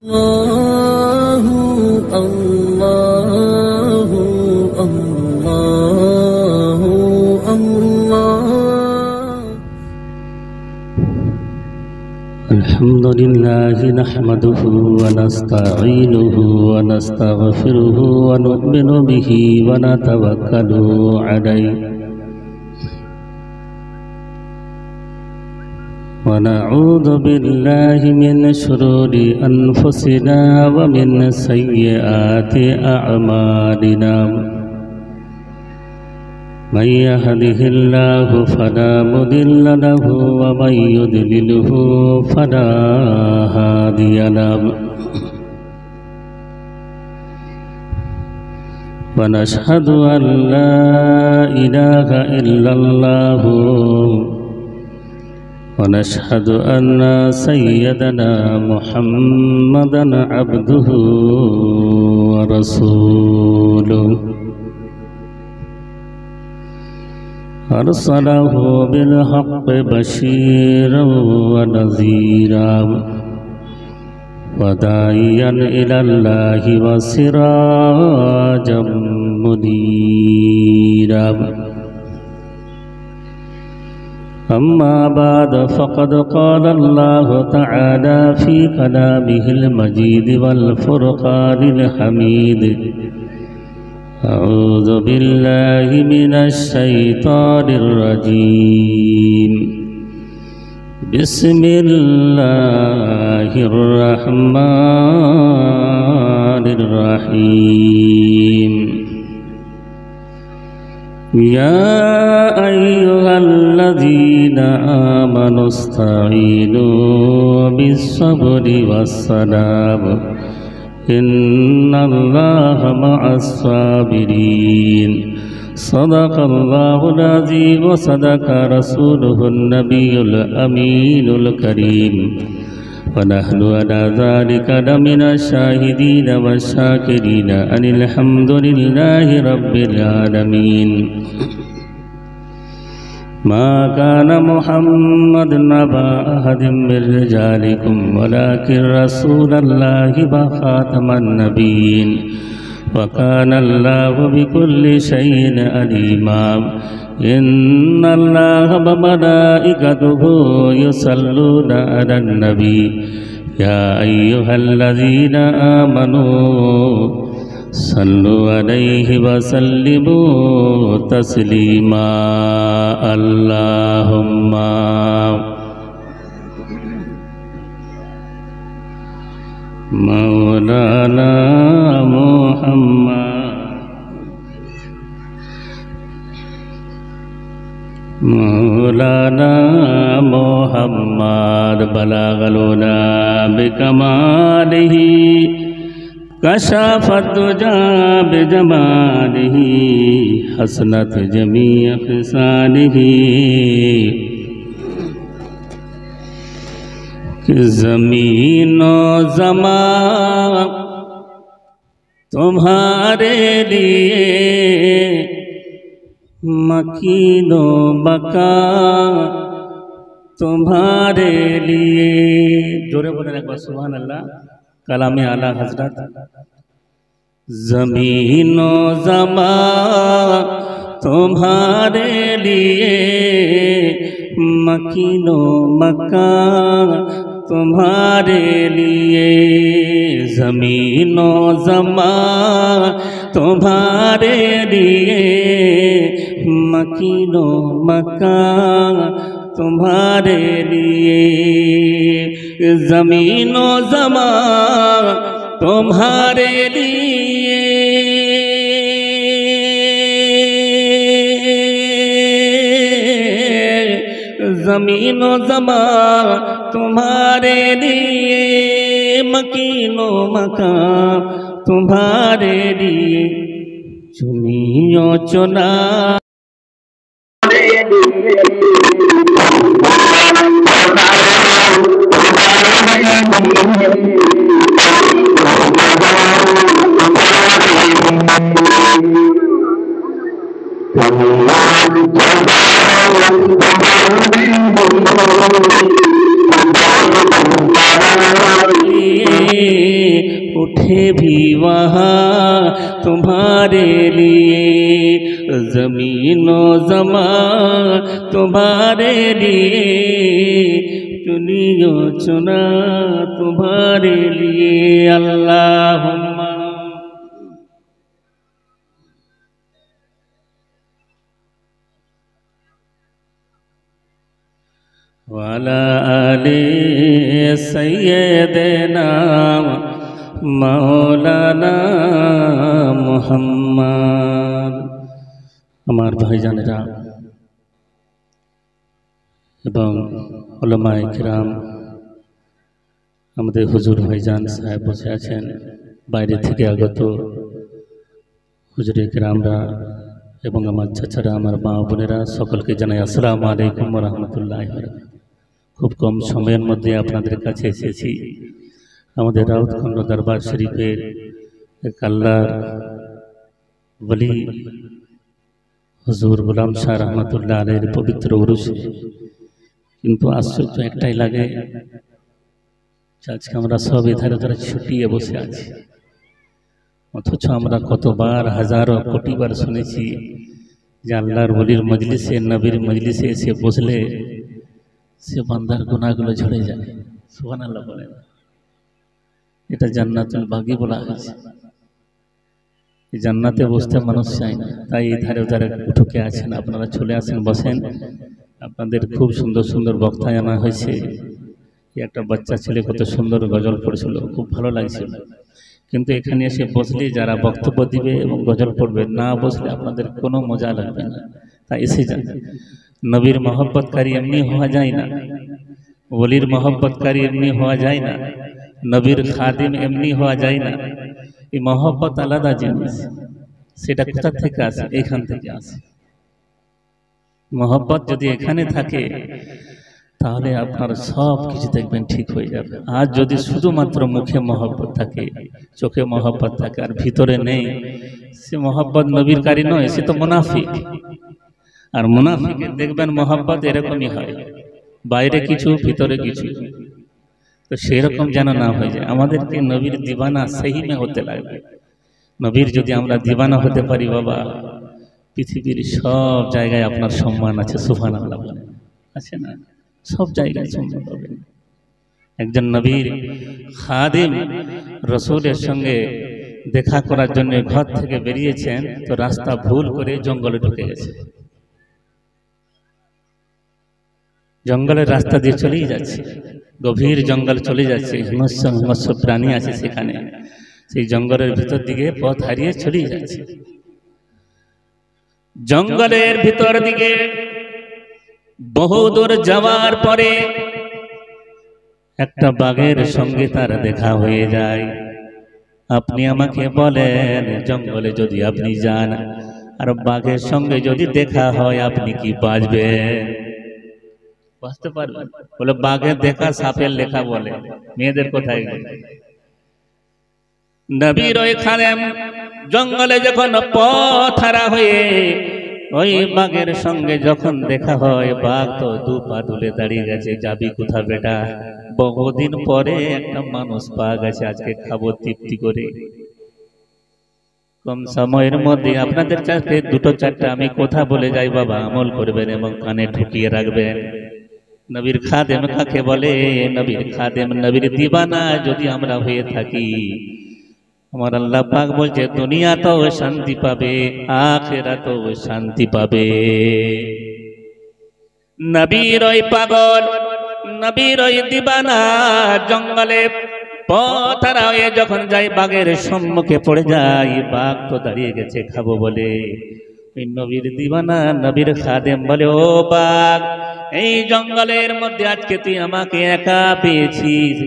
الله الله الله الله الحمد لله نحمده ونستعينه ونستغفره ونؤمن به ونتوكل عليه ونعوذ بالله من شرور أنفسنا ومن سيئات أعمالنا من يهده الله فلا مضل له ومن يضلله فلا هادي له ونشهد أن لا إله إلا الله ونشهد أن سيدنا محمدًا عبده ورسوله أرسله بالحق بشيرًا ونذيرًا وداعيًا إلى الله وسراجًا منيرًا أما بعد فقد قال الله تعالى في كلامه المجيد والفرقان الحميد أعوذ بالله من الشيطان الرجيم بسم الله الرحمن الرحيم يا أيها الذين آمنوا استعينوا بالصبر والصلاة إن الله مع الصابرين صدق الله العظيم وصدق رسوله النبي الأمين الكريم ونحن على ذلك لمن الشاهدين والشاكرين أن الحمد لله رب العالمين ما كان محمد أبا أحد من رجالكم ولكن رسول الله وخاتم النبيين وكان الله بكل شيء عليما إن الله وملائكته يصلون على النبي يا أيها الذين آمنوا صلوا عليه وسلموا تسليما اللهم مولانا محمد مولانا محمد بلغ الهدى بكماله كشف الدجى بجماله حسنت جميع خصاله زمین و زمان تمہارے لیے مکین و مکان تمہارے لیے جوڑے بولیں ایک بار سبحان اللہ کلام اعلیٰ حضرت زمین و زمان تمہارے لیے مکین و مکان تمہارے لیے زمین و زمان تمہارے لیے مکین و مکان تمہارے لیے زمین و زمان تمہارے لیے زمین و زمان تمہارے لیے مکین و مکان تمہارے لیے چنیوں چنا उठे भी वहाँ तुम्हारे लिए, ज़मीनो ज़मा तुम्हारे लिए, चुनियो चुना तुम्हारे लिए। अल्लाहुम्मा वाला आले सय्यदना मौलाना मुहम्मद। আমার ভাইজানেরা এবং উলামায়ে কিরাম, আমাদের হুজুর ভাইজান সাহেব বসে আছেন, বাইরে থেকে আগত হুজুরে কিরামরা এবং আমার চাচারা, আমার মা বোনেরা, সকলকে জানাই আসসালামু আলাইকুম ওয়া রাহমাতুল্লাহি ওয়া বারাকাতুহু। খুব কম সময়ের মধ্যে আপনাদের কাছে এসেছি। আমাদের রাউতখন্ড দরবার শরীফের এক আল্লাহর ওলি হুজুর গোলাম শাহ রহমতুল্লাহ আলাইহির পবিত্র উরুসে। কিন্তু আশ্চর্য একটাই লাগে, আজকে আমরা সব এধারে ধরে ছুটিয়ে বসে আছি, অথচ আমরা কতবার হাজারো কোটিবার শুনেছি যে আল্লাহর ওলির মজলিসে, নবীর মজলিসে এসে বসলে সে বান্দার গুনাহগুলো ঝরে যায়। সুবহানাল্লাহ বলেন। এটা জান্নাতুল বাগী বলা হয়েছে। এই জান্নাতে বসতে মানুষ চায় না, তাই এই ধারে ধারে ঢুকে আছেন, আপনারা চলে আসেন, বসেন। আপনাদের খুব সুন্দর সুন্দর বক্তা আনা হয়েছে। একটা বাচ্চা ছেলে কত সুন্দর গজল পড়েছিল, খুব ভালো লাগছিল। কিন্তু এখানে এসে বসলে যারা বক্তব্য দিবে এবং গজল পড়বে, না বসলে আপনাদের কোনো মজা লাগবে না। তাই এসে যান। নবীর মহব্বতকারী এমনি হওয়া যায় না, ওলির মহব্বতকারী এমনি হওয়া যায় না, নবীর খাদিম এমনি হওয়া যায় না। এই মহব্বত আলাদা জিনিস। সেটা কোথা থেকে আসে? এখান থেকে আসে। মহব্বত যদি এখানে থাকে তাহলে আপনার সব কিছু দেখবেন ঠিক হয়ে যাবে। আর যদি শুধুমাত্র মুখে মহব্বত থাকে, চোখে মহব্বত থাকে আর ভিতরে নেই, সে মহব্বত নবীর কারী নয়, সে তো মুনাফিক। আর মুনাফিকের দেখবেন মহব্বত এরকমই হয়, বাইরে কিছু ভিতরে কিছু। তো সেরকম যেন না হয়ে যায়। আমাদেরকে নবীর দিওয়ানা সহিমে হতে লাগবে। নবীর যদি আমরা দিওয়ানা হতে পারি, বাবা, পৃথিবীর সব জায়গায় আপনার সম্মান আছে। সুবহানাল্লাহ আছে না? সব জায়গায় সম্মান পাবেন। একজন নবীর খাদিম রাসূলের সঙ্গে দেখা করার জন্য ঘর থেকে বেরিয়েছেন, তো রাস্তা ভুল করে জঙ্গলে ঢুকে গেছে। জঙ্গলের রাস্তা দিয়ে চলেই যাচ্ছে, গভীর জঙ্গল চলে যাচ্ছে, হিংস্র হিংস্র প্রাণী আছে সেখানে। সেই জঙ্গলের ভিতর দিকে পথ হারিয়ে চলেই যাচ্ছে। জঙ্গলের ভিতর দিকে বহুদূর যাওয়ার পরে একটা বাঘের সঙ্গে তার দেখা হয়ে যায়। আপনি আমাকে বলেন, জঙ্গলে যদি আপনি যান আর বাঘের সঙ্গে যদি দেখা হয়, আপনি কি বাঁচবেন? বুঝতে পারবেন? বলে বাঘের দেখা সাপের লেখা বলে। মেয়েদের কোথায় নবীর ওই খাদেম জঙ্গলে যখন পথ হারা হয়ে ওই বাঘের সঙ্গে যখন দেখা হয়, বাঘ তো দু পা তুলে দাঁড়িয়ে গেছে। যাবি কোথা বেটা? বহুদিন পরে একটা মানুষ পাওয়া গেছে, আজকে খাবো তৃপ্তি করে। কম সময়ের মধ্যে আপনাদের কাছে দুটো চারটা আমি কথা বলে যাই, বাবা, আমল করবেন এবং কানে ঢুকিয়ে রাখবেন। নবীর খাদেম কাকে বলে? নবীর খাদেম, নবীর দিওয়ানা যদি আমরা হয়ে থাকি, আমার আল্লাহ পাক বলছে দুনিয়াতেও শান্তি পাবে, আখিরাতেও শান্তি পাবে। নবীর ওই পাগল, নবীর ওই দিওয়ানা জঙ্গলে পথ হারা হয়ে যখন যাই, বাঘের সম্মুখে পড়ে যায়। বাঘ তো দাঁড়িয়ে গেছে খাবো বলে। ওই নবীর দিওয়ানা, নবীর খাদেম বলে, ও বাঘ, এই জঙ্গলের মধ্যে আজকে তুই আমাকে একা পেয়েছিস।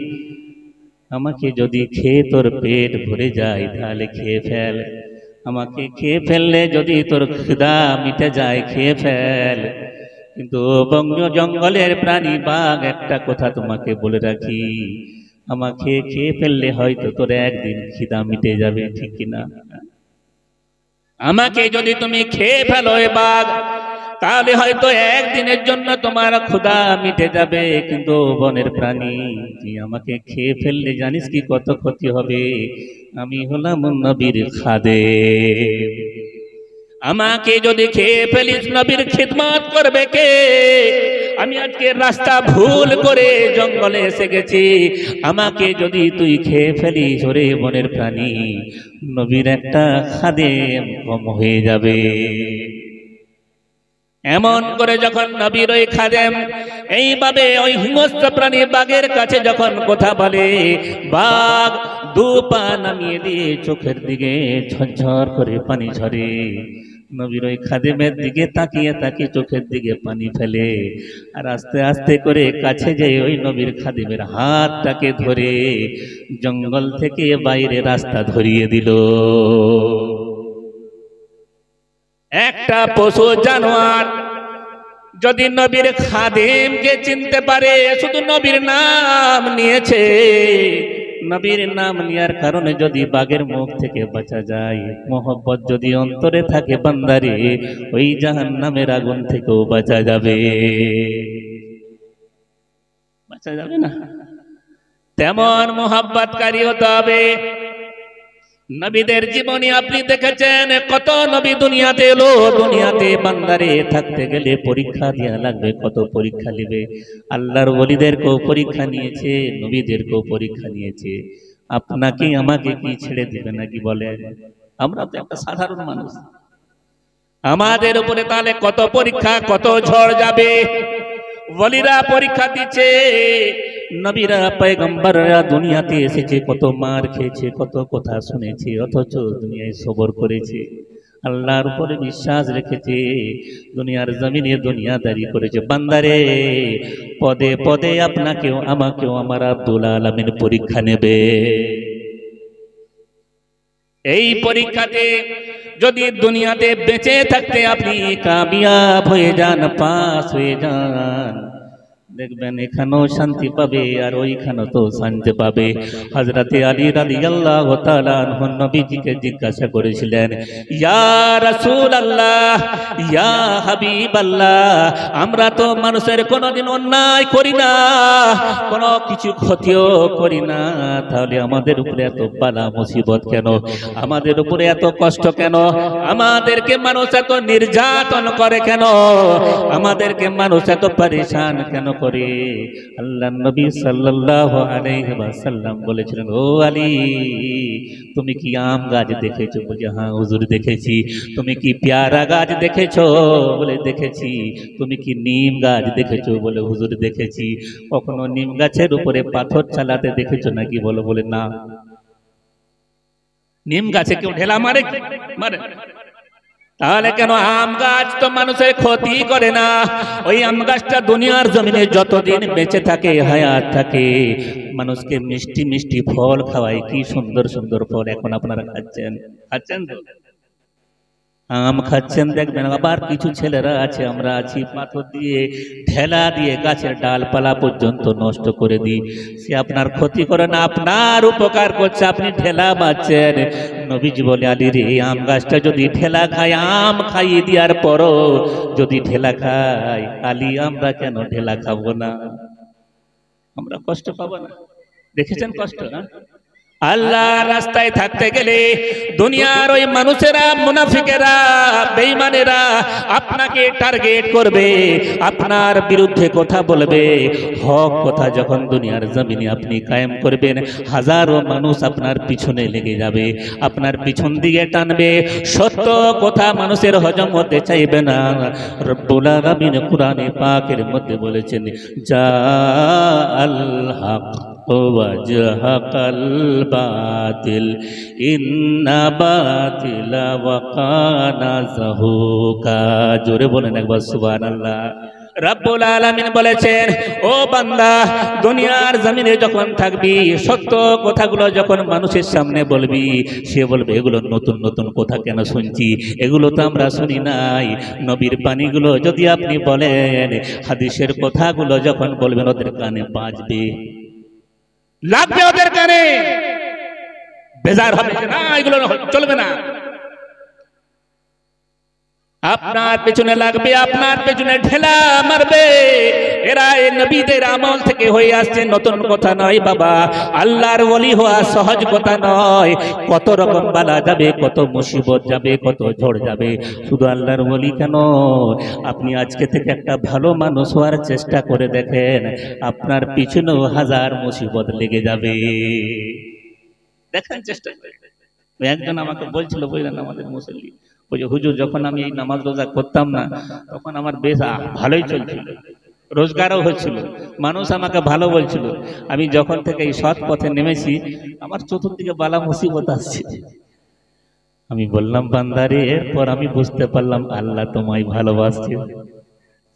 আমাকে যদি খেয়ে তোর পেট ভরে যায় তাহলে খেয়ে ফেল। আমাকে খেয়ে ফেললে যদি তোর খিদা মিটে যায়, খেয়ে ফেল। কিন্তু বঙ্গ জঙ্গলের প্রাণী বাঘ, একটা কথা তোমাকে বলে রাখি, আমাকে খেয়ে ফেললে হয়তো তোর একদিন খিদা মিটে যাবে, ঠিক কিনা? আমাকে যদি তুমি খেয়ে ফেলো এ বাঘ, তাহলে হয়তো একদিনের জন্য তোমার ক্ষুধা মিটে যাবে, কিন্তু বনের প্রাণী তুই আমাকে খেয়ে ফেললে জানিস কি কত ক্ষতি হবে? আমি হলাম নবীর খাদেম, আমাকে যদি খেয়ে ফেলিস নবীর খিদমত করবে কে? আমি আজকে রাস্তা ভুল করে জঙ্গলে এসে গেছি, আমাকে যদি তুই খেয়ে ফেলিস ওরে বনের প্রাণী, নবীর একটা খাদেম কম হয়ে যাবে। এমন করে যখন নবীর ওই খাদেম এইভাবে ওই হিংস্র প্রাণী বাঘের কাছে যখন কথা বলে, বাঘ দু পা নামিয়ে দিয়ে চোখের দিকে ঝরঝর করে পানি ঝরে। নবীর ওই খাদেমের দিকে তাকিয়ে তাকিয়ে চোখের দিকে পানি ফেলে, আর আস্তে আস্তে করে কাছে যেয়ে ওই নবীর খাদেমের হাতটাকে ধরে জঙ্গল থেকে বাইরে রাস্তা ধরিয়ে দিল। একটা পশু জানোয়ার যদি নবীর খাদেমকে চিনতে পারে, শুধু নবীর নাম নিয়েছে, নবীর নাম নেওয়ার কারণে যদি বাঘের মুখ থেকে বাঁচা যায়, মোহব্বত যদি অন্তরে থাকে বান্দারে, ওই জাহান্নামের আগুন থেকেও বাঁচা যাবে। বাঁচা যাবে না? তেমন মোহব্বতকারী হতে হবে। নবীদের জীবনী আপনি দেখেছেন, কত নবী দুনিয়াতে এলো, দুনিয়াতে বান্দারে থাকতে গেলে পরীক্ষা দেওয়া লাগবে, কত পরীক্ষা নেবে। আল্লাহর ওলিদেরকেও পরীক্ষা নিয়েছে, নবীদেরকেও পরীক্ষা নিয়েছে। আপনাকে আমাকে কি ছেড়ে দিবে নাকি বলে? আমরা তো একটা সাধারণ মানুষ, আমাদের উপরে তাহলে কত পরীক্ষা, কত ঝড় যাবে। ওলিরা পরীক্ষা দিচ্ছে, নবীরা পয়গম্বররা দুনিয়াতে এসেছে, কত মার খেয়েছে, কত কথা শুনেছে, অথচ দুনিয়ায় সবর করেছে, আল্লাহর উপরে বিশ্বাস রেখেছে, দুনিয়ার জমিনে দুনিয়াদারি করেছে। বান্দারে পদে পদে আপনাকেও আমাকেও আমার আব্দুল আলামিন পরীক্ষা নেবে। এই পরীক্ষাতে যদি দুনিয়াতে বেঁচে থাকতে আপনি কামিয়াব হয়ে যান, পাস হয়ে যান, দেখবেন এখানেও শান্তি পাবে আর ওইখানেও তো শান্তি পাবে। হযরতে আলী রাদিয়াল্লাহু তাআলা আনহু নবীজিকে জিজ্ঞাসা করেছিলেন, ইয়া রাসূলুল্লাহ, ইয়া হাবিবাল্লাহ, আমরা তো মানুষের কোনোদিন অন্যায় করি না, কোনো কিছু ক্ষতিও করি না, তাহলে আমাদের উপরে এত বালা মুসিবত কেন? আমাদের উপরে এত কষ্ট কেন? আমাদেরকে মানুষ এত নির্যাতন করে কেন? আমাদেরকে মানুষ এত পরেশান কেন করে? আল্লাহর নবী সাল্লাল্লাহু আলাইহি ওয়াসাল্লাম বলেছিলেন, ও আলী, তুমি কি আম গাছ দেখেছো? বলে হ্যাঁ হুজুর দেখেছি। তুমি কি পেয়ারা গাছ দেখেছো? বলে দেখেছি। তুমি কি নিম গাছ দেখেছো? বলে হুজুর দেখেছি। কখনো নিম গাছের উপরে পাথর চালাতে দেখেছো নাকি? বলে না। নিম গাছে কেউ ঢেলা মারে? মারে। তাহলে কেন আম গাছ তো মানুষের ক্ষতি করে না? ওই আম গাছটা দুনিয়ার জমিনে যতদিন বেঁচে থাকে, হায়াত থাকে, মানুষকে মিষ্টি মিষ্টি ফল খাওয়ায়, কি সুন্দর সুন্দর ফল। এখন আপনারা খাচ্ছেন তো আম খাচ্ছেন, দেখবেন আবার কিছু ছেলেরা আছে, আমরা আছি, পাথর দিয়ে ঢেলা দিয়ে গাছের ডালপালা পর্যন্ত নষ্ট করে দিই। সে আপনার ক্ষতি করে না, আপনার উপকার করছে, আপনি ঢেলা মারছেন। নবীজি বলে, আলী রে, আম গাছটা যদি ঢেলা খায়, আম খাইয়ে দেওয়ার পরও যদি ঢেলা খায়, আলী আমরা কেন ঢেলা খাবো না? আমরা কষ্ট পাবো না? দেখেছেন কষ্ট না? আল্লাহর রাস্তায় থাকতে গেলে দুনিয়ার ওই মানুষেরা, মুনাফিকেরা, বেঈমানেরা আপনাকে টার্গেট করবে, আপনার বিরুদ্ধে কথা বলবে। হক কথা যখন দুনিয়ার জমিনে আপনি কায়েম করবেন, হাজারো মানুষ আপনার পিছনে লেগে যাবে, আপনার পিছন দিকে টানবে। সত্য কথা মানুষের হজম হতে চাইবে না। রব্বুল আলামিন কুরআনে পাকের মধ্যে বলেছেন, যা আল হক ওয়াজহাকাল বাতিল ইন্না বাতিলা ওয়া কানা যাহুকা। জোরে বলেন একবার সুবহানাল্লাহ। রব্বুল আলামিন বলেছেন, ও বান্দা, দুনিয়ার জমিনে যখন থাকবি, সত্য কথাগুলো যখন মানুষের সামনে বলবি, সে বলবে এগুলো নতুন নতুন কথা কেন শুনছি, এগুলো তো আমরা শুনি নাই। নবীর বাণীগুলো যদি আপনি বলেন, হাদিসের কথাগুলো যখন বলবেন, ওদের কানে বাজবে, লাগবে ওদের কানে, বেজার হবে না, এগুলো চলবে না। আপনার পেছনে লাগবে, আপনার পেছনে ঢেলা মারবে। এরা এই নবীদের আমল থেকে হয়ে আসছে, নতুন কথা নয় বাবা। আল্লাহর ওলি হওয়া সহজ কথা নয়। কত রকম বালা যাবে, কত মুসিবত যাবে, কত ঝড় যাবে। শুধু আল্লাহর ওলি কেন, আপনি আজকে থেকে একটা ভালো মানুষ হওয়ার চেষ্টা করে দেখেন, আপনার পিছনেও হাজার মুসিবত লেগে যাবে। দেখেন চেষ্টা করে। একজন আমাকে বলছিল, বুঝলেন, আমাদের মুসল্লি, ওই যে হুজুর, যখন আমি এই নামাজ রোজা করতাম না, তখন আমার বেশ ভালোই চলছিল, রোজগারও হচ্ছিল, মানুষ আমাকে ভালো বলছিল। আমি যখন থেকে এই সৎ পথে নেমেছি, আমার চতুর্দিকে বালা মুসিবত আসছে। আমি বললাম, বান্দারে, এরপর আমি বুঝতে পারলাম আল্লাহ তোমায় ভালোবাসছে।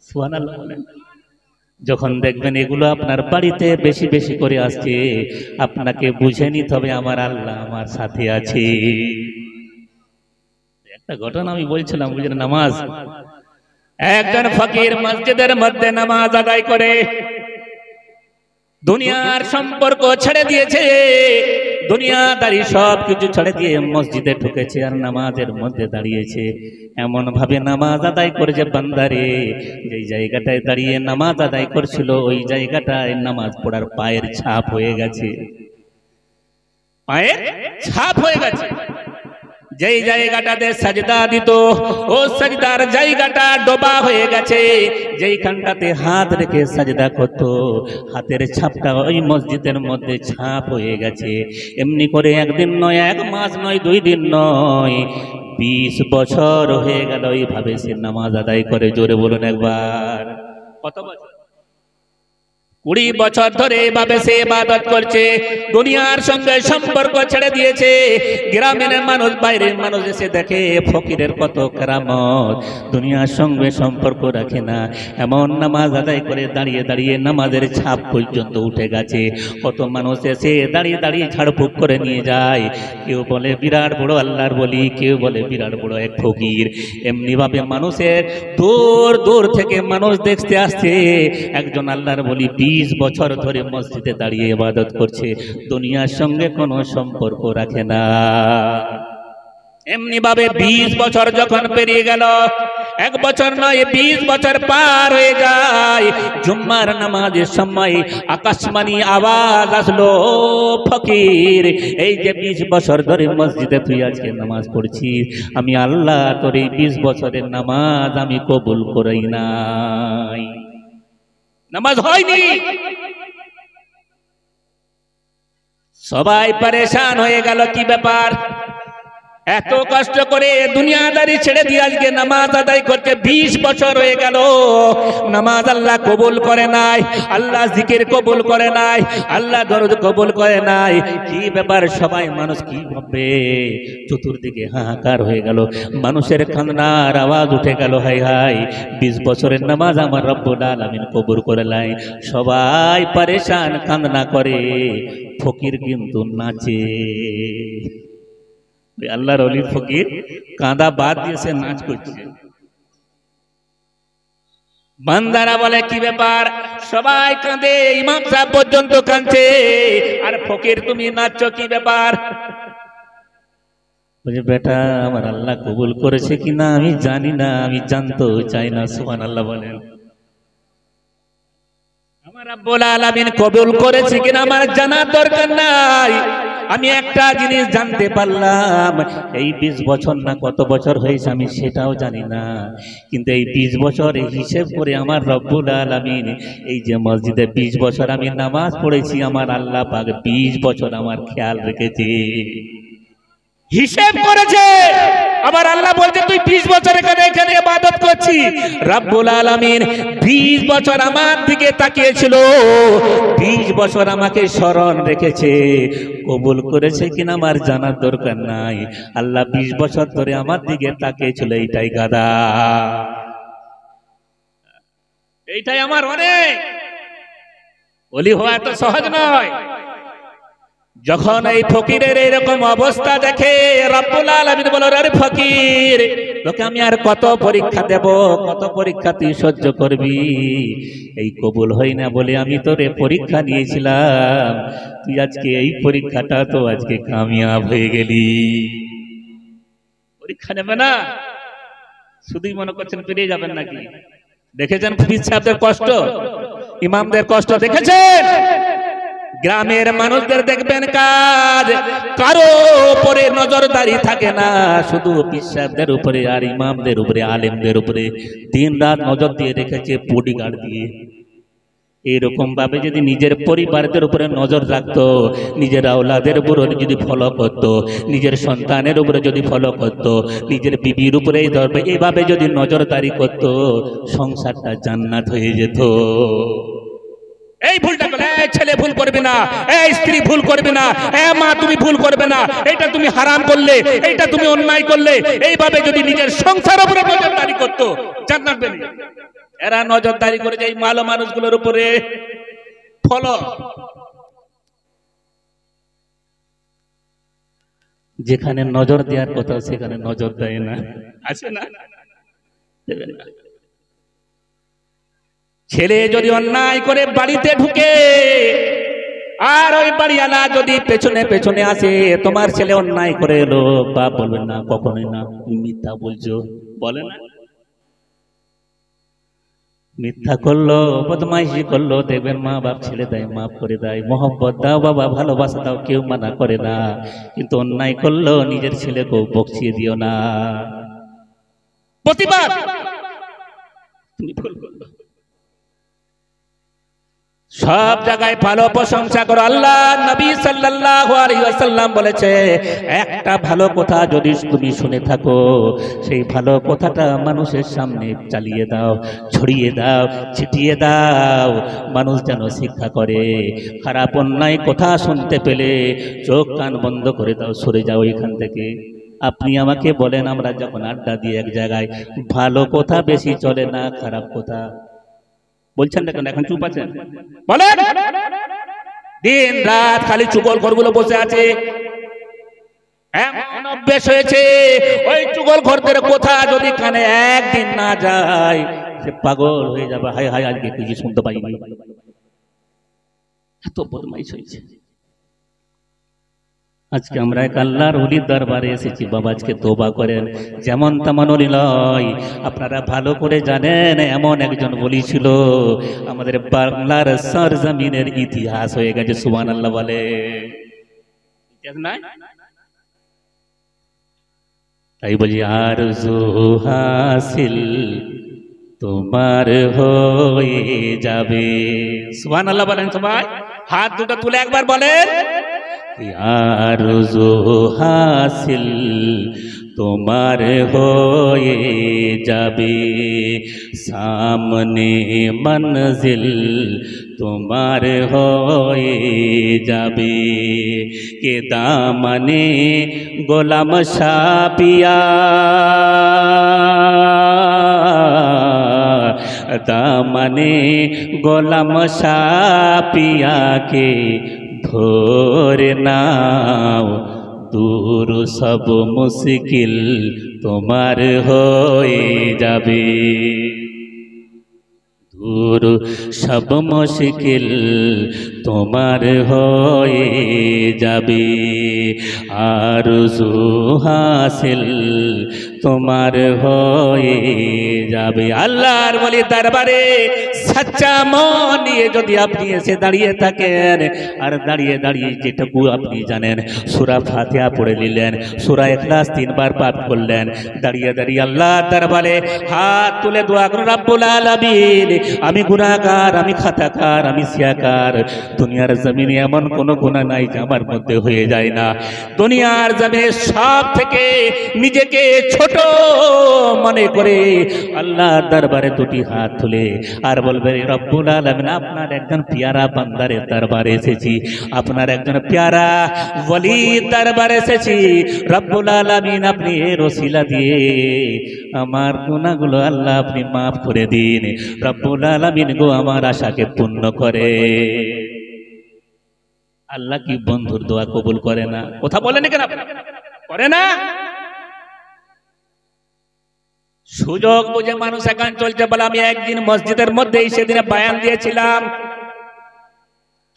সুবহানাল্লাহ বলেন। যখন দেখবেন এগুলো আপনার বাড়িতে বেশি বেশি করে আসছে, আপনাকে বুঝে নিতে হবে আমার আল্লাহ আমার সাথে আছে। একটা ঘটনা আমি বলছিলাম, বুঝলেন, নামাজ, একজন ফকির মসজিদের মধ্যে নামাজ আদায় করে দুনিয়ার সম্পর্ক ছেড়ে দিয়েছে, দুনিয়াদারি সব কিছু ছেড়ে দিয়ে মসজিদে ঢুকেছে আর নামাজের মধ্যে দাঁড়িয়েছে। এমন ভাবে নামাজ আদায় করেছে, বান্দারে, যেই জায়গাটায় দাঁড়িয়ে নামাজ আদায় করছিল ওই জায়গাটায় নামাজ পড়ার পায়ের ছাপ হয়ে গেছে, পায়ের ছাপ হয়ে গেছে। যেই জায়গাটাতে সাজদা দিত ও সাজদার জায়গাটা ডোবা হয়ে গেছে, যেইখানটাতে হাত রেখে সাজদা করত হাতের ছাপটা ওই মসজিদের মধ্যে ছাপ হয়ে গেছে। এমনি করে একদিন নয়, এক মাস নয়, 2 দিন নয়, 20 বছর হয়ে গেল এইভাবে সে নামাজ আদায় করে। জোরে বলুন একবার, কত বছর? 20 বছর ধরে এভাবে সে ইবাদত করছে, দুনিয়ার সঙ্গে সম্পর্ক ছেড়ে দিয়েছে। গ্রামের মানুষ, বাইরের মানুষ এসে দেখে ফকিরের কত কেরামত, দুনিয়ার সঙ্গে সম্পর্ক রাখে না, এমন নামাজ আদায় করে দাঁড়িয়ে দাঁড়িয়ে নামাজের ছাপ পর্যন্ত উঠে গেছে। কত মানুষ এসে দাঁড়িয়ে দাঁড়িয়ে ঝাড়ফুঁক করে নিয়ে যায়। কেউ বলে বিরাট বড় আল্লাহর বলি, কেউ বলে বিরাট বড় এক ফকির। এমনিভাবে মানুষের দূর দূর থেকে মানুষ দেখতে আসছে একজন আল্লাহর বলি 20 বছর ধরে মসজিদে দাঁড়িয়ে ইবাদত করছে, দুনিয়ার সঙ্গে কোনো সম্পর্ক রাখে না। এমনি ভাবে 20 বছর যখন পেরিয়ে গেল, 1 বছর নয় 20 বছর পার হয়ে যায়, জুম্মার নামাজের সময় আকাশবাণী আওয়াজ আসলো, ফকির, এই যে 20 বছর ধরে মসজিদে তুই আজকে নামাজ পড়ছিস, আমি আল্লাহ তোর এই 20 বছরের নামাজ আমি কবুল করি নাই, নামাজ হয়নি। সবাই পরেশান হয়ে গেল, কি ব্যাপার, এত কষ্ট করে দুনিয়াদারি ছেড়ে দিয়ে আজকে নামাজ আদায় করতে 20 বছর হয়ে গেল, নামাজ আল্লাহ কবুল করে নাই, আল্লাহ জিকির কবুল করে নাই, আল্লাহ দরুদ কবুল করে নাই, কি ব্যাপার, সবাই মানুষ কি ভাববে। চতুর্দিকে হাহাকার হয়ে গেল, মানুষের কান্নার আওয়াজ উঠে গেল, হাই হাই, 20 বছরের নামাজ আমার রব্বুল আলামিন কবুল করে নাই। সবাই পরেশান, কান্না করে, ফকির কিন্তু নাচে। আল্লাহর ওলি ফকির কাঁদা বাদ দিয়েছে, নাচ করছে। বান্দারা বলে, কি ব্যাপার, সবাই কাঁদে, ইমাম সাহেব পর্যন্ত কাঁদছে, আর ফকির তুমি নাচছো, কি ব্যাপার? বলে, বেটা, আমার আল্লাহ কবুল করেছে কিনা আমি জানি না, আমি জানতেও চাই না। সুবহানাল্লাহ বলেন। আমার রব্বুল আলামিন কবুল করেছে কিনা আমার জানার দরকার নাই, আমি একটা জিনিস জানতে পারলাম, এই 20 বছর না কত বছর হয়েছে আমি সেটাও জানি না, কিন্তু এই 20 বছর হিসেব করে আমার রব্বুল আলামিন এই যে মসজিদে 20 বছর আমি নামাজ পড়েছি, আমার আল্লাহ পাক 20 বছর আমার খেয়াল রেখেছে, হিসেব করেছে। আবার আল্লাহ বলছে, তুই 20 বছর এখানে ইবাদত করছিস, রব্বুল আলামিন 20 বছর আমার দিকে তাকিয়েছিল, 20 বছর আমাকে স্মরণ রেখেছে, কবুল করেছে কিনা আমার জানার দরকার নাই, আল্লাহ 20 বছর ধরে আমার দিকে তাকিয়েছিল, এইটাই গাদা, এইটাই আমার অনেক। ওলি হওয়া এত সহজ নয়। যখন এই ফকিরের এইরকম অবস্থা দেখে রব্বুল আলামিন বলে, আরে ফকির, তোকে আমি আর কত পরীক্ষা দেব, কত পরীক্ষা তুই সহ্য করবি, এই কবুল হয় না বলে আমি তোরে পরীক্ষা নিয়েছিলাম, তুই আজকে এই পরীক্ষাটা তো আজকে কামিয়াব হয়ে গেলি। পরীক্ষা নেবে না, শুধুই মনে করছেন পেরিয়ে যাবেন নাকি? দেখেছেন পীর সাহেবদের কষ্ট, ইমামদের কষ্ট দেখেছেন? গ্রামের মানুষদের দেখবেন কাজ, কারো উপরে নজরদারি থাকে না, শুধু পীর সাহেবদের উপরে আর ইমামদের উপরে, আলেমদের উপরে দিন রাত নজর দিয়ে রেখেছে বডিগার্ড দিয়ে। এরকম ভাবে যদি নিজের পরিবারদের উপরে নজর রাখতো, নিজের আওলাদের উপরে যদি ফলো করতো, নিজের সন্তানের উপরে যদি ফলো করতো, নিজের বিবির উপরে এইভাবে যদি নজরদারি করতো, সংসারটা জান্নাত হয়ে যেত। এই ভুলটা করলে, এই ছেলে ভুল করবে না, এই স্ত্রী ভুল করবে না, এই মা তুমি ভুল করবে না, এটা তুমি হারাম করলে, এটা তুমি অন্যায় করলে, এইভাবে যদি নিজের সংসার উপরে নজরদারি করতো, জান্নাত পেয়ে যেত। এরা নজরদারি করে এই ভালো মানুষগুলোর উপরে ফলো, যেখানে নজর দেওয়ার কথা সেখানে নজর দেয় না, আছে না? দেবে না। ছেলে যদি অন্যায় করে বাড়িতে ঢুকে আর ওই বাড়িওয়ালা যদি পেছনে পেছনে আসে, তোমার ছেলে অন্যায় করে এলো, বাপ বলবেন না কখনোই না, মিথ্যা বলছো, বলে না? মিথ্যা করলো, বদমাইশি করলো, দেখবেন মা বাপ ছেড়ে দেয়, মাফ করে দেয়, মোহব্বত দাও বাবা, ভালোবাসা দাও, কেউ মানা করে না। কিন্তু অন্যায় করলো, নিজের ছেলেকেও বকছিয়ে দিও না। প্রতিবাদ, তুমি ভুল করলো। সব জায়গায় ভালো প্রশংসা করো। আল্লাহ নবী সাল্লাল্লাহু আলাইহি ওয়াসাল্লাম বলেছে, একটা ভালো কথা যদি তুমি শুনে থাকো, সেই ভালো কথাটা মানুষের সামনে চালিয়ে দাও, ছড়িয়ে দাও, ছিটিয়ে দাও, মানুষ যেন শিক্ষা করে। খারাপ অন্যায় কথা শুনতে পেলে চোখ কান বন্ধ করে দাও, সরে যাও এখান থেকে। আপনি আমাকে বলেন, আমরা যখন আড্ডা দিয়ে এক জায়গায়, ভালো কথা বেশি চলে না, খারাপ কথা বলছেন না কেন? এখন চুপ আছেন, বলেন। দিন রাত খালি চুগলখোরগুলো বসে আছে, এমন অভ্যেস হয়েছে, ওই চুগলখোরদের কথা যদি কানে একদিন না যায়, সে পাগল হয়ে যাবে। হায় হায়, আজকে কিছু শুনতে পাইনি, এত বদমাইশ হয়েছে। আজকে আমরা এক আল্লাহর ওলির দরবারে এসেছি, বাবা আজকে তওবা করেন। যেমন তেমন ওলি নয়, আপনারা ভালো করে জানেন এমন একজন ওলি ছিল, আমাদের বাংলার সরজমিনের ইতিহাস হয়ে গেছে। সুবহানাল্লাহ বলে, তাই বলি আরজু হাসিল তোমার হয়ে যাবে। সুবহানাল্লাহ বলেন সবাই, হাত দুটো তুলে একবার বলেন, আরজু হাসিল তোমার হয়ে যাবে, সামনে মঞ্জিল তোমার হয়ে যাবে, কে দামনে গোলাম শাপিয়া, দামনে গোলাম শাপিয়াকে ধরে নাও, দূর সব মুশকিল তোমার হয়ে যাবে, দূর সব মুশকিল তোমার হয়ে যাবে, আরজু হাসিল তোমার হয়ে যাবে। আল্লাহর ওলি দরবারে সচ্চা মন নিয়ে যদি আপনি এসে দাঁড়িয়ে থাকেন, আর দাঁড়িয়ে দাঁড়িয়ে যেটুকু আপনি জানেন, সূরা ফাতিহা পড়ে নিলেন, সূরা ইখলাস 3 বার পাঠ করলেন, দাঁড়িয়ে দাঁড়িয়ে আল্লাহর দরবারে হাত তুলে দোয়া করুন, রব্বুল আলামিন, আমি গুনাহগার, আমি খাতাকার, আমি সিয়াকার, দুনিয়ার জমিনে এমন কোনো গুনাহ নাই যে আমার মধ্যে হয়ে যায় না। দুনিয়ার জমিনে সব থেকে নিজেকে ছোট মনে করে আল্লাহর দরবারে দুটি হাত তুলে আর বলবে, রব্বুল আলামিন, আপনার একজন পেয়ারা বান্দারের দরবারে এসেছি, আপনার একজন পেয়ারা ওলির দরবারে এসেছি, রব্বুল আলামিন, আপনি এর ওসিলা দিয়ে আমার গুনাহগুলো আল্লাহ আপনি মাফ করে দিন, রব্বুল আলামিন গো আমার আশাকে পূর্ণ করে। আল্লাহ কি বন্ধুর দোয়া কবুল করে না? কথা বলেন কেন? করে না? সুযোগ বুঝে মানুষ এখন চলছে বলে। আমি একদিন মসজিদের মধ্যে সেদিনে বয়ান দিয়েছিলাম,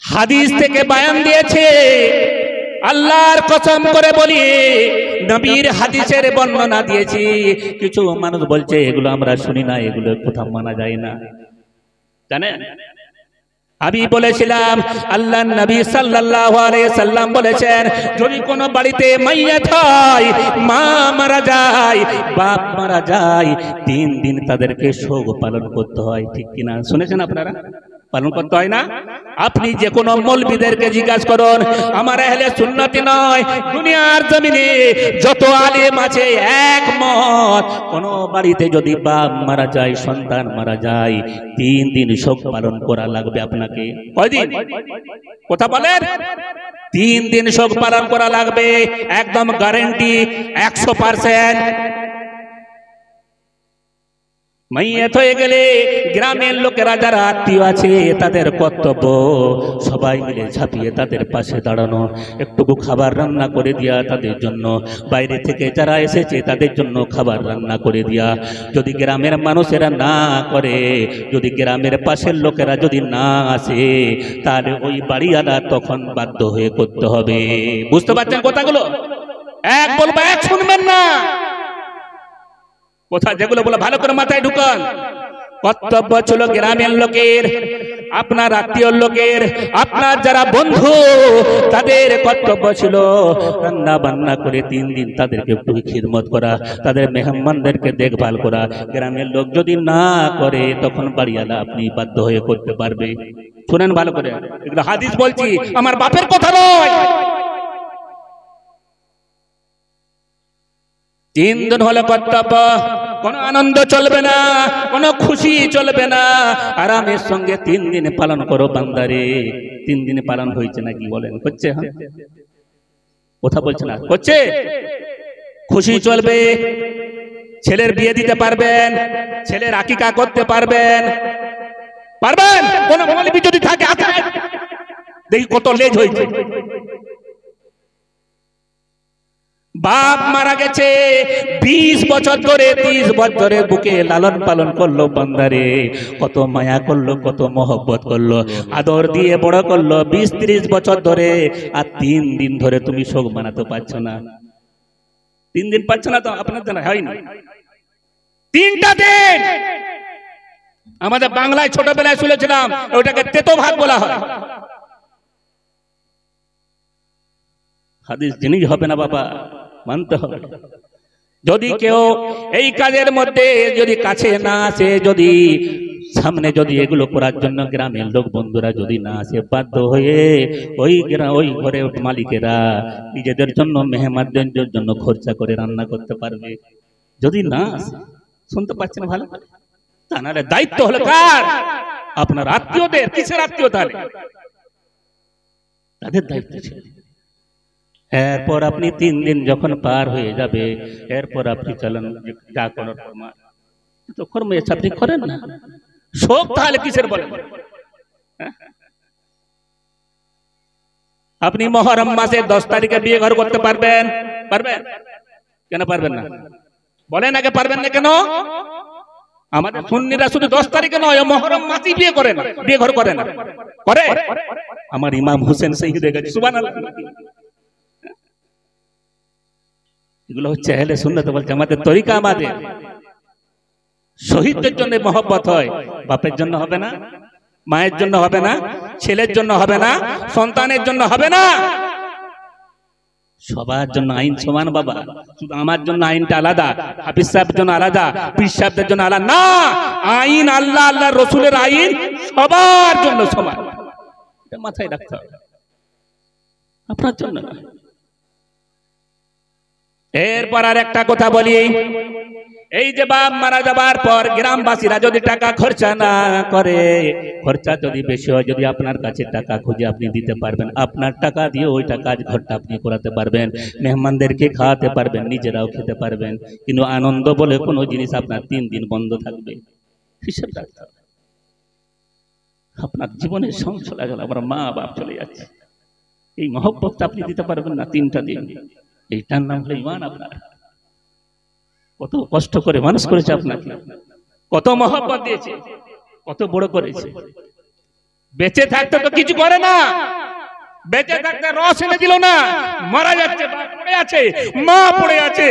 হাদিস থেকে বয়ান দিয়েছে, আল্লাহর কসম করে বলি, নবীর হাদিসের বর্ণনা দিয়েছি। কিছু মানুষ বলছে এগুলো আমরা শুনি না, এগুলো কোথাও মানা যায় না, জানেন? আমি বলেছিলাম আল্লাহর নবী সাল্লাল্লাহু আলাইহি সাল্লাম বলেছেন, যদি কোনো বাড়িতে মাইয়াত হয়, মা মারা যায়, বাপ মারা যায়, 3 দিন তাদেরকে শোক পালন করতে হয়। ঠিক কিনা শুনেছেন আপনারা? পালন করতে হয় না? আপনি যে কোনো মৌলবীদেরকে জিজ্ঞাসা করুন, আমার আহলে সুন্নতি নয়, দুনিয়ার জমিনে যত আলেম আছে একমত, কোন বাড়িতে যদি বাপ মারা যায়, সন্তান মারা যায়, 3 দিন শোক পালন করা লাগবে আপনাকে। কয়দিন? কথা বলেন। 3 দিন শোক পালন করা লাগবে, একদম গ্যারান্টি 100%। মাইয়াত হয়ে গেলে গ্রামের লোকেরা যারা আত্মীয় আছে তাদের কর্তব্য সবাই মিলে ঝাঁপিয়ে তাদের পাশে দাঁড়ানো, একটুকু খাবার রান্না করে দেওয়া তাদের জন্য, বাইরে থেকে যারা এসেছে তাদের জন্য খাবার রান্না করে দেওয়া। যদি গ্রামের মানুষেরা না করে, যদি গ্রামের পাশের লোকেরা যদি না আসে, তাহলে ওই বাড়িওয়ালা তখন বাধ্য হয়ে করতে হবে। বুঝতে পারছেন কথাগুলো? এক বলবা এক শুনবেন না কথা, যেগুলো বলে ভালো করে মাথায় ঢুকান। কর্তব্য ছিল গ্রামের লোকের, আপনার আত্মীয় লোকের, আপনার যারা বন্ধু তাদের কর্তব্য ছিল রান্না বান্না করে 3 দিন তাদেরকে একটু খিদমত করা, তাদের মেহমানদেরকে দেখভাল করা। গ্রামের লোক যদি না করে তখন বাড়িওয়ালা আপনি বাধ্য হয়ে করতে পারবে। শুনেন ভালো করে, এগুলো হাদিস বলছি, আমার বাপের কথা নয়। 3 দিন হলো কর্তব্য, কোনো আনন্দ চলবে না, কোনো খুশি চলবে না, আরামের সঙ্গে 3 দিন পালন করো বান্দারে। 3 দিনে পালন হয়েছে নাকি বলেন? হচ্ছে? হ্যাঁ, কথা বলছে না, হচ্ছে। খুশি চলবে, ছেলের বিয়ে দিতে পারবেন, ছেলের আকিকা করতে পারবেন, পারবেন? কোন মৌলবি যদি থাকে দেখি কত লেজ হয়েছে। বাপ মারা গেছে 20 বছর ধরে, 30 বছরের বুকে লালন পালন করলো বান্দারে, কত মায়া করলো, কত মহব্বত করলো, আদর দিয়ে বড় করলো 20-30 বছর ধরে, আর 3 দিন ধরে তুমি শোক মানাতে পারছো না। 3 দিন পাচ্ছ না তো আপনার জানা হয়নি? 3টা দিন আমাদের বাংলায় ছোটবেলায় শুনেছিলাম, ওটাকে তেতো ভাত বলা হয়। হাদিস জিনিস হবে না বাবা, মানতে হবে। যদি কেউ এই কাজের মধ্যে যদি কাছে না আসে, যদি সামনে যদি এগুলো করার জন্য গ্রামের লোক বন্ধুরা যদি না আসে, বাধ্য হয়ে ওই ঘরের মালিকেরা নিজেদের জন্য মেহমানদের জন্য খরচা করে রান্না করতে পারবে। যদি না আসে, শুনতে পাচ্ছেন ভালো? তা নাহলে দায়িত্ব হলো কার? আপনার আত্মীয়দের। কিসের আত্মীয়? তাদের দায়িত্ব ছিল। এরপর আপনি 3 দিন যখন পার হয়ে যাবে, এরপর আপনি চলেন যা করার কর্ম, তো কর্ম আপনি করেন না। শোক তাহলে কিসের বলেন? আপনি মুহররম মাসের 10 তারিখে বিয়ে ঘর করতে পারবেন? পারবেন? কেন পারবেন না বলেন? আগে পারবেন না কেন? আমাদের সুন্নিরা শুধু 10 তারিখে নয়, মুহররম মাসেই বিয়ে করে না, বিয়ে ঘর করে না। করে? আমার ইমাম হোসেন শহীদ হয়ে গেছে, সুবহানাল্লাহ। এগুলো হচ্ছে আহলে সুন্নাত ওয়াল জামাতের তরিকা। আমাদের শহীদদের জন্য মহব্বত হয়, বাপের জন্য হবে না, মায়ের জন্য হবে না, ছেলের জন্য হবে না, সন্তানের জন্য হবে না। সবার জন্য আইন সমান বাবা। শুধু আমার জন্য আইনটা আলাদা, হাফিজ সাহেবের জন্য আলাদা, পীর সাহেবদের জন্য আলাদা না। আইন আল্লাহ, আল্লাহর রাসূলের আইন সবার জন্য সমান। এটা মাথায় রাখতে হবে, আপনার জন্য না। এরপর আর একটা কথা বলি, এই যে বাপ মারা যাবার পর গ্রামবাসীরা যদি টাকা খরচা না করে, খরচা যদি বেশি হয়, যদি আপনার কাছে টাকা খুঁজে আপনি দিতে পারবেন, আপনার টাকা দিয়ে ওইটা কাজ ঘরটা আপনি করাতে পারবেন, মেহমানদেরকে খাওয়াতে পারবেন, নিজেরাও খেতে পারবেন। কিন্তু আনন্দ বলে কোনো জিনিস আপনার 3 দিন বন্ধ থাকবে, হিসেব রাখতে হবে। আপনার জীবনের সংসার চলে গেল, আমার মা বাপ চলে যাচ্ছে, এই মহব্বতটা আপনি দিতে পারবেন না 3টা দিন। এইটার নাম হলো ঈমান। আপনার কত কষ্ট করে মানুষ করেছে আপনাকে, কত মহব্বত দিয়েছে, কত বড় করেছে। বেঁচে থাকতে তো কিছু করে না, বেঁচে থাকতে রস এনে দিল না, মারা যাচ্ছে, বাপ পড়ে আছে, মা পড়ে আছে,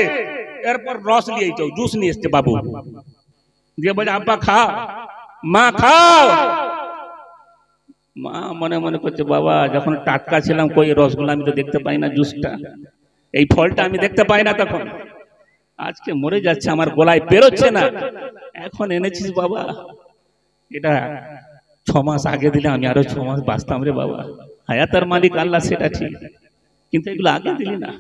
এরপর রস নিয়ে যাও, জুস নিয়ে এসছে বাবু, দিয়ে বলে আব্বা খাও, মা খাও। মা মনে মনে করছে বাবা যখন টাটকা ছিলাম কই রসগুলো আমি তো দেখতে পাই না, জুসটা এই ফলটা আমি দেখতে পাই না, তখন আজকে মরে যাচ্ছে, আমার গলায় বেরোচ্ছে না, এখন এনেছিস বাবা, এটা 6 মাস আগে দিলে আমি আরো 6 মাস বাঁচতাম রে বাবা, হায়াতের মালিক আল্লাহ সেটা ঠিক, কিন্তু এগুলো আগে দিলি না।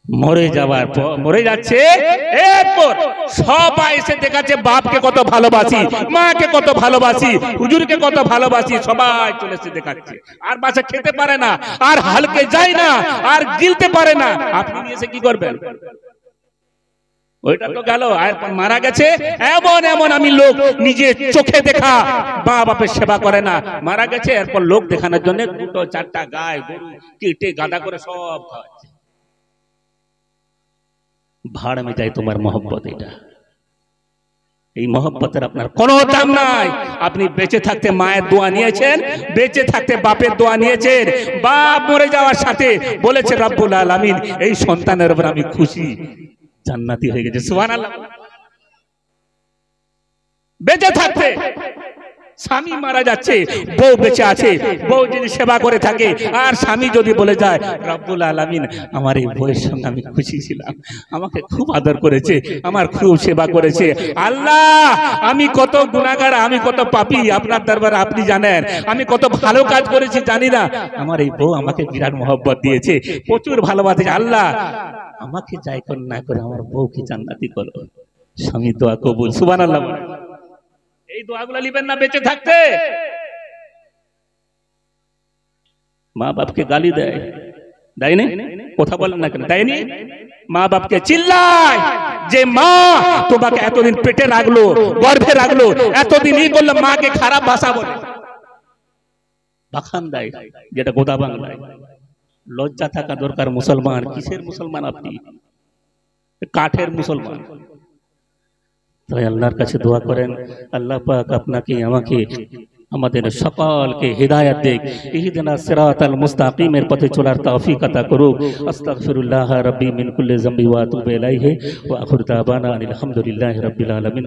মরে যাওয়ার পর মরে যাচ্ছে, এরপর সবাই এসে দেখাচ্ছে বাপকে কত ভালোবাসি, মাকে কত ভালোবাসি, হুজুরকে কত ভালোবাসি, সবাই চলে এসে দেখাচ্ছে। আর বাচ্চা খেতে পারে না, আর হালকে যায় না, আর গিলতে পারে না, আপনি নিয়ে এসে কি করবেন? ওইটা তো গেল, আর মারা গেছে। এমন এমন আমি লোক নিজে চোখে দেখা মা বাপের সেবা করে না, মারা গেছে, এরপর লোক দেখানোর জন্য 2-4টা গায়ে গরু কেটে গাদা করে সব খাওয়াচ্ছে। ভাড় মে যায় তোমার মহব্বত, এটা এই মহব্বতের আপনার কোনো দাম নাই। আপনি বেঁচে থাকতে মায়ের দোয়া নিয়েছেন, বেঁচে থাকতে বাপের দোয়া নিয়েছেন, বাপ মরে যাওয়ার সাথে বলেছে রব্বুল আলামিন এই সন্তানের উপর আমি খুশি, জান্নাতি হয়ে গেছে, সুবহানাল্লাহ। বেঁচে থাকতে স্বামী মারা যাচ্ছে, বউ বেঁচে আছে, বউ যদি সেবা করে থাকে, আর স্বামী যদি বলে যায় রব্বুল আলামিন আমার এই বউয়ের সঙ্গে আমি খুশি ছিলাম, আমাকে খুব আদর করেছে, আমার খুব সেবা করেছে, আল্লাহ আমি কত গুনাহগার, আমি কত পাপী, আপনার দরবারে আপনি জানেন, আমি কত ভালো কাজ করেছি জানি না, আমার এই বউ আমাকে বিরাট মহব্বত দিয়েছে, প্রচুর ভালোবাসে, আল্লাহ আমাকে যাই করে না করে আমার বউকে জান্নাতি করো। স্বামী দোয়া কবুল, সুবহানাল্লাহ। এই দোয়াগুলো নিবেন না বেঁচে থাকতে। মা বাপকে গালি দেয়, দেয়নি? কথা বলেন না কেন, দেয়নি? মা বাপকে চিল্লায় যে মা তোমাকে এতদিন পেটে রাখলো, গর্ভে রাখলো, এতদিন ই করলো, মাকে খারাপ ভাষা বলে বাখান দেয়, যেটা গোদা বাংলায়। লজ্জা থাকা দরকার মুসলমান। কিসের মুসলমান আপনি? কাঠের মুসলমান। তাই আল্লাহর কাছে দোয়া করেন, আল্লাহ পাক আপনাকে আমাকে আমাদের সকলকে হিদায়াত দেখ, ইহদিনাস সিরাতাল মুস্তাকিমের পথে চলার তৌফিক আতা করুক। আস্তাগফিরুল্লাহ রাব্বি মিন কুল্লি যামবি ওয়া আতুবু ইলাইহি ওয়া আখিরু দাওয়ানা আলহামদুলিল্লাহি রাব্বিল আলামিন।